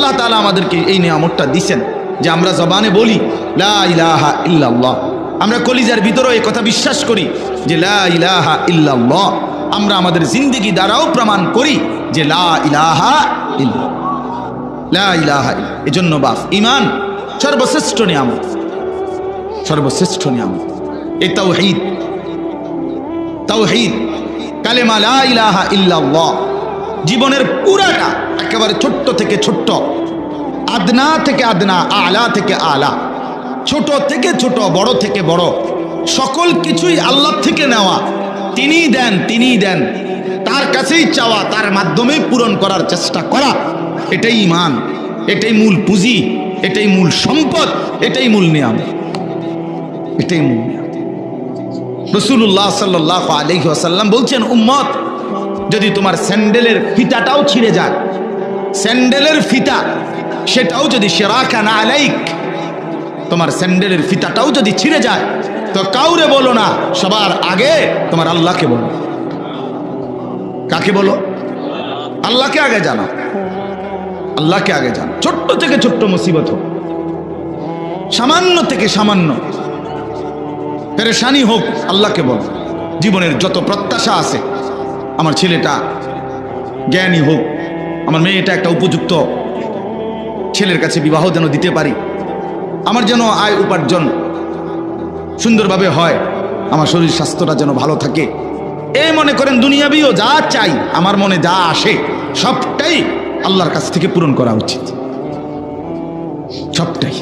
আল্লাহ তাআলা আমাদেরকে এই নিয়ামতটা দিয়েছেন যে আমরা জবানে বলি লা ইলাহা ইল্লাল্লাহ, আমরা কলিজার ভিতরেও এই কথা বিশ্বাস করি যে লা ইলাহা ইল্লাল্লাহ, আমরা আমাদের জিন্দেগি দ্বারাও প্রমাণ করি যে লা ইলাহা ইল্লাল্লাহ, লা ইলাহা ইল্লাল্লাহ। এজন্য বাপ ঈমান সর্বশ্রেষ্ঠ নিয়ামত, সর্বশ্রেষ্ঠ নিয়ামত এই তাওহীদ। তাওহীদ কালেমা লা ইলাহা ইল্লাল্লাহ জীবনের পুরাটা একেবারে ছোট্ট থেকে ছোট্ট, আদনা থেকে আদনা, আলা থেকে আলা, ছোট থেকে ছোট, বড় থেকে বড়, সকল কিছুই আল্লাহ থেকে নেওয়া। তিনিই দেন, তিনিই দেন, তার কাছেই চাওয়া, তার মাধ্যমেই পূরণ করার চেষ্টা করা। এটাই ঈমান, এটাই মূল পুঁজি, এটাই মূল সম্পদ, এটাই মূল নিয়ামত, এটাই মূল নিয়ামত। রাসূলুল্লাহ সাল্লাল্লাহু আলাইহি ওয়াসাল্লাম বলছেন, উম্মত যদি তোমার স্যান্ডেলের ফিতাটাও ছিঁড়ে যায়, স্যান্ডেলের ফিতা সেটাও যদি শিরাকান আলাইক, তোমার স্যান্ডেলের ফিতাটাও যদি ছিঁড়ে যায় তো কাউরে বলো না, সবার আগে তোমার আল্লাহকে বলো। কাকে বলো? আল্লাহকে আগে জানো, আল্লাহকে আগে জানো। ছোট্ট থেকে ছোট্ট মুসিবত হোক, সামান্য থেকে সামান্য পেরেশানি হোক, আল্লাহকে বলো। জীবনের যত প্রত্যাশা আছে, আমার ছেলেটা জ্ঞানী হোক, আমার মেয়েটা একটা উপযুক্ত ছেলের কাছে বিবাহ যেন দিতে পারি, আমার যেন আয় উপার্জন সুন্দরভাবে হয়, আমার শরীর স্বাস্থ্যটা যেন ভালো থাকে, এই মনে করেন দুনিয়াবিও যা চাই, আমার মনে যা আসে সবটাই আল্লাহর কাছ থেকে পূরণ করা উচিত, সবটাই।